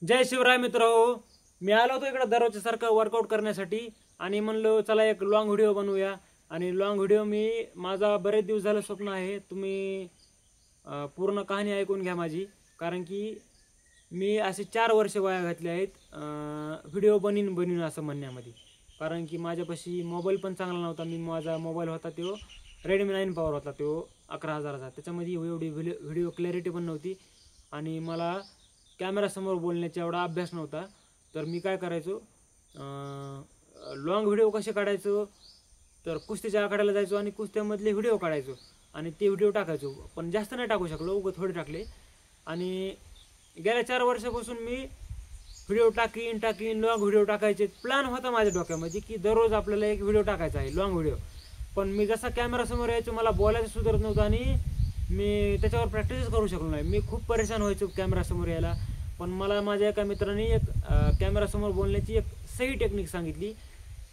जय शिवराय मित्रहो, मी आलो होतो इकडे दररोजच्या सारखं वर्कआउट करण्यासाठी आणि म्हणलो चला एक लॉंग व्हिडिओ बनवूया। आणि लॉंग व्हिडिओ माझा बरेच दिवस झालं स्वप्न आहे। तुम्ही पूर्ण कहाणी ऐकून घ्या माझी, कारण की मी असे 4 वर्ष वाया घातले आहेत व्हिडिओ बनवून असं म्हणण्यामध्ये। कारण की माझ्यापाशी मोबाईल पण चांगला नव्हता। माझा मोबाईल होता तो रेडमी 9 पॉवर होता, तो 11,000चा। त्याच्यामध्ये एवढी व्हिडिओ क्लॅरिटी पण नव्हती आणि मला कॅमेरासमोर बोलण्याचा एवढा अभ्यास नव्हता। तर मी काय करायचो, लॉंग व्हिडिओ कसे काढायचो तर कुस्तीच्या आखाड्याला जायचो आणि कुस्त्यामधले व्हिडिओ काढायचो आणि ते व्हिडिओ टाकायचो। पण जास्त नाही टाकू शकलो, उगाच थोडे टाकले। आणि गेल्या 4 वर्षापासून मी व्हिडिओ टाकीन लॉंग व्हिडिओ टाकायचे प्लॅन होता माझ्या डोक्यामध्ये की दररोज आपल्याला एक व्हिडिओ टाकायचा आहे, लॉंग व्हिडिओ। पण मी जसा कॅमेरासमोर यायचो मला बोलायचं सुधारत नव्हतं आणि मी त्याच्यावर प्रॅक्टिसच करू शकलो नाही। मी खूप परेशान व्हायचो कॅमेरासमोर यायला। पण मला माझ्या एका मित्राने एक कॅमेरासमोर बोलण्याची एक सही टेक्निक सांगितली।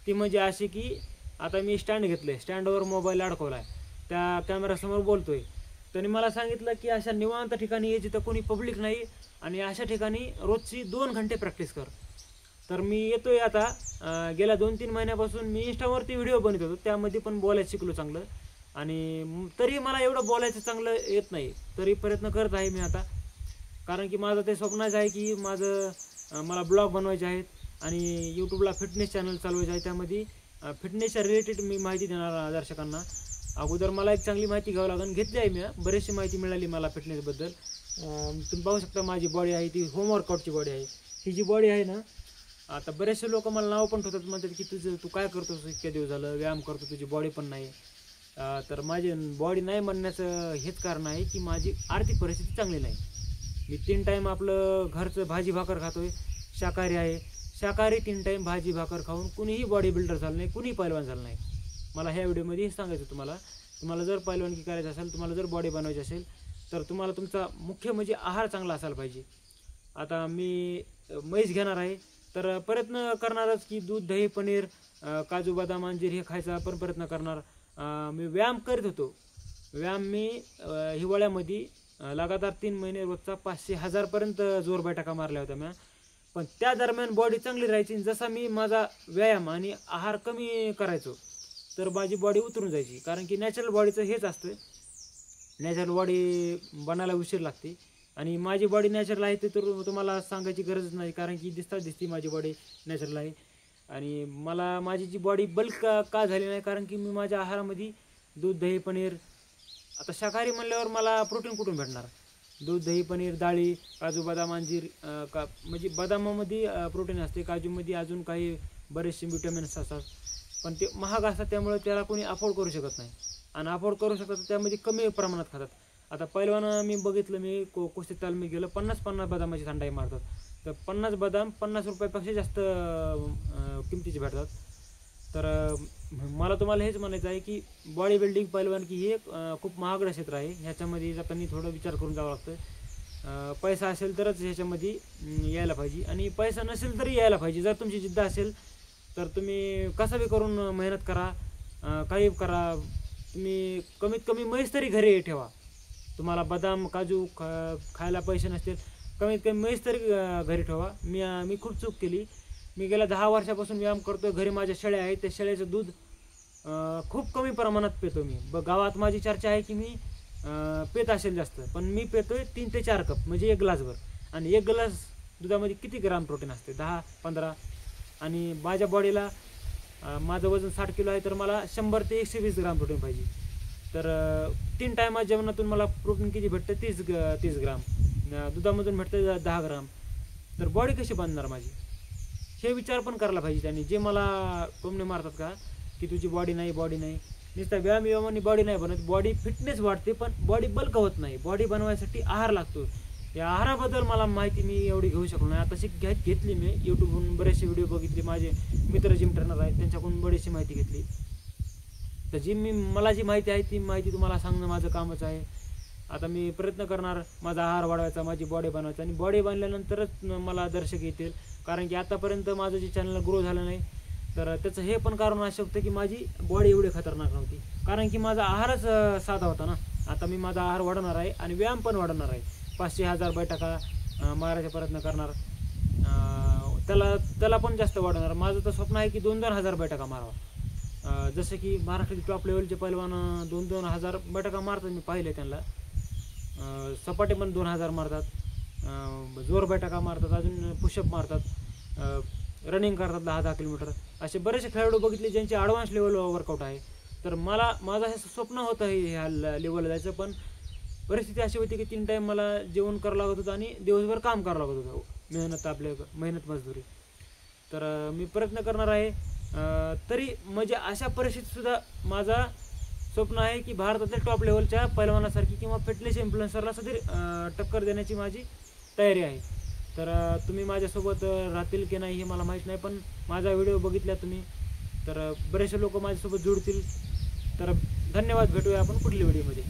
ती म्हणजे अशी की आता मी स्टँड घेतलं, स्टँडवर मोबाईल अडकवला आहे, त्या कॅमेरासमोर बोलतोय। त्यांनी मला सांगितलं की अशा निवांत ठिकाणी ये जिथं कोणी पब्लिक नाही आणि अशा ठिकाणी रोजची 2 घंटे प्रॅक्टिस कर। तर मी येतोय आता गेल्या 2-3 महिन्यापासून मी इंस्टावरती व्हिडिओ बनवत होतो, त्यामध्ये पण बोलायचं शिकलो चांगलं। आणि तरी मला एवढं बोलायचं चांगलं येत नाही, तरी प्रयत्न करत आहे मी आता। कारण की माझं ते स्वप्नच आहे की मला ब्लॉग बनवायचे आहेत आणि यूट्यूबला फिटनेस चॅनल चालवायचं आहे। त्यामध्ये फिटनेसच्या रिलेटेड मी माहिती देणार दर्शकांना। अगोदर मला एक चांगली माहिती घ्यावं लागेल, घेतली आहे मी, बरीचशी माहिती मिळाली मला फिटनेसबद्दल। तुम्ही पाहू शकता माझी बॉडी आहे ती होम वर्कआउटची बॉडी आहे। ही जी बॉडी आहे ना, आता बरेचसे लोक मला नाव पण ठेवतात, म्हणतात की तू काय करतोस, इतक्या दिवस झालं व्यायाम करतो, तुझी बॉडी पण नाही। तर माझी बॉडी नाही म्हणण्याचं हेच कारण आहे की माझी आर्थिक परिस्थिती चांगली नाही। मी 3 टाईम आपलं घरचं भाजी भाकर खातोय, शाकाहारी आहे। शाकाहारी 3 टाईम भाजी भाकर खाऊन कुणीही बॉडी बिल्डर झालं नाही, कुणीही पैलवान झालं नाही। मला ह्या व्हिडिओमध्ये हे सांगायचं तुम्हाला जर पैलवानकी करायचं असेल, तुम्हाला जर बॉडी बनवायची असेल तर तुम्हाला तुमचा मुख्य म्हणजे आहार चांगला असायला पाहिजे। आता मी म्हैस घेणार आहे तर प्रयत्न करणारच की दूध दही पनीर काजू बदाम अंजीर हे खायचा पण प्रयत्न करणार। मी व्यायाम करत होतो, व्यायाम मी हिवाळ्यामध्ये लगातार 3 महिने रोजचा 500-1000 पर्यंत जोर बैठका मारल्या होत्या मी। पण त्या दरम्यान बॉडी चांगली राहायची। जसा मी माझा व्यायाम आणि आहार कमी करायचो तर माझी बॉडी उतरून जायची। कारण की नॅचरल बॉडीचं हेच असतं, नॅचरल बॉडी बनायला उशीर लागते आणि माझी बॉडी नॅचरल आहे ते तर तुम्हाला सांगायची गरजच नाही, कारण की दिसती माझी बॉडी नॅचरल आहे। आणि मला माझी जी बॉडी बल्क का झाली नाही, कारण की मी माझ्या आहारामध्ये दूध दही पनीर, आता शाकाहारी म्हणल्यावर मला प्रोटीन कुठून भेटणार? दूध दही पनीर डाळी काजू बदाम अंजीर म्हणजे बदामामध्ये प्रोटीन असते, काजूमध्ये अजून काही बरेचसे विटॅमिन्स असतात, पण ते महाग असतात त्यामुळे त्याला कोणी अफोर्ड करू शकत नाही। आणि अफोर्ड करू शकतात त्यामध्ये कमी प्रमाणात खातात। आता पहिलवान मी बघितलं, मी कुस्ती तालमीत गेलो, 50-50 बदामाची थंडाई मारतात। तर 50 बदाम 50 रुपयापेक्षा जास्त किमतीचे भेटतात। तर मला तुम्हाला हेच म्हणायचं आहे की बॉडी बिल्डिंग पैलवानकी हे खूप महागडं क्षेत्र आहे। ह्याच्यामध्ये जाताना थोडं विचार करून जावं लागतं। पैसा असेल तरच ह्याच्यामध्ये यायला पाहिजे आणि पैसा नसेल तरी यायला पाहिजे। जर तुमची जिद्द असेल तर तुम्ही कसं बी करून मेहनत करा, काही करा। तुम्ही कमीत कमी म्हैस तरी घरी ठेवा। तुम्हाला बदाम काजू खायला पैसे नसतील, कमीत कमी म्हैस तरी घरी ठेवा। मी खूप चूक केली। मी गेल्या 10 वर्षापासून व्यायाम करतोय, घरी माझ्या शेळ्या आहेत, त्या शेळ्याचं दूध खूप कमी प्रमाणात पितो मी। गावात माझी चर्चा आहे की मी पेत असेल जास्त, पण मी पितोय 3 ते 4 कप, म्हणजे 1 ग्लासभर। आणि 1 ग्लास दुधामध्ये किती ग्राम प्रोटीन असते? 10-15। आणि माझ्या बॉडीला माझं वजन 60 किलो आहे, तर मला 100 ते 120 ग्राम प्रोटीन पाहिजे। तर 3 टायमा जेवणातून मला प्रोटीन किती भेटतं? 30 ग्राम। दुधामधून भेटतं 10 ग्राम। तर बॉडी कशी बनणार माझी? हे विचार पण करायला पाहिजे त्यांनी, जे मला टोमणे मारतात का की तुझी बॉडी नाही नुसतं व्यायामाने बॉडी नाही बनत, बॉडी फिटनेस वाढते पण बॉडी बल्क होत नाही। बॉडी बनवायसाठी आहार लागतो। या आहाराबद्दल मला माहिती मी एवढी घेऊ शकलो नाही। आता घेतली मी यूट्यूबवरून बरेचसे व्हिडिओ बघितले, माझे मित्र जिम ट्रेनर आहेत त्यांच्याकडून बरीचशी माहिती घेतली। तर मला जी माहिती आहे ती माहिती तुम्हाला सांगणं माझं कामच आहे। आता मी प्रयत्न करणार माझा आहार वाढवायचा, माझी बॉडी बनवायचा, आणि बॉडी बनल्यानंतरच मला दर्शक येतील। कारण की आतापर्यंत माझं जे चॅनल ग्रो झालं नाही तर त्याचं हे पण कारण असू शकतं की माझी बॉडी एवढी खतरनाक नव्हती, कारण की माझा आहारच साधा होता ना। आता मी माझा आहार वाढवणार आहे आणि व्यायाम पण वाढवणार आहे। 500-1000 बैठका मारायचा प्रयत्न करणार। त्याला पण जास्त वाढवणार. माझं तर स्वप्न आहे की 2-2 हजार बैठका मारावा. जसं की महाराष्ट्रातील टॉप लेवलचे पैलवान 2-2 हजार बैठका मारतात, मी पाहिले त्यांना. सपाटे पण 2 हजार मारतात, जोर बैठका मारतात, अजून पुशअप मारतात, रनिंग करतात 10-10 किलोमीटर. असे बरेचसे खेळाडू बघितले ज्यांचे ॲडव्हान्स लेवलवर वर्कआउट आहे. तर माझं हे स्वप्न होतं ह्या लेवलला जायचं, पण परिस्थिती अशी होती की 3 टाईम मला जेवण करावं लागत होतं आणि दिवसभर काम करावं लागत होतं, मेहनत मजदुरी. तर मी प्रयत्न करणार आहे. तरी म्हणजे अशा परिस्थितीतसुद्धा माझा स्वप्न आहे की भारतातील टॉप लेवलच्या पैलवानासारखी किंवा फिटनेस इन्फ्लुएन्सरला सुद्धा टक्कर देण्याची माझी तयारी आहे. तर तुम्ही माझ्यासोबत राहतील की नाही हे मला माहीत नाही, पण माझा व्हिडिओ बघितला तुम्ही तर बरेचसे लोक माझ्यासोबत जुळतील. तर धन्यवाद. भेटूया आपण पुढल्या व्हिडिओमध्ये.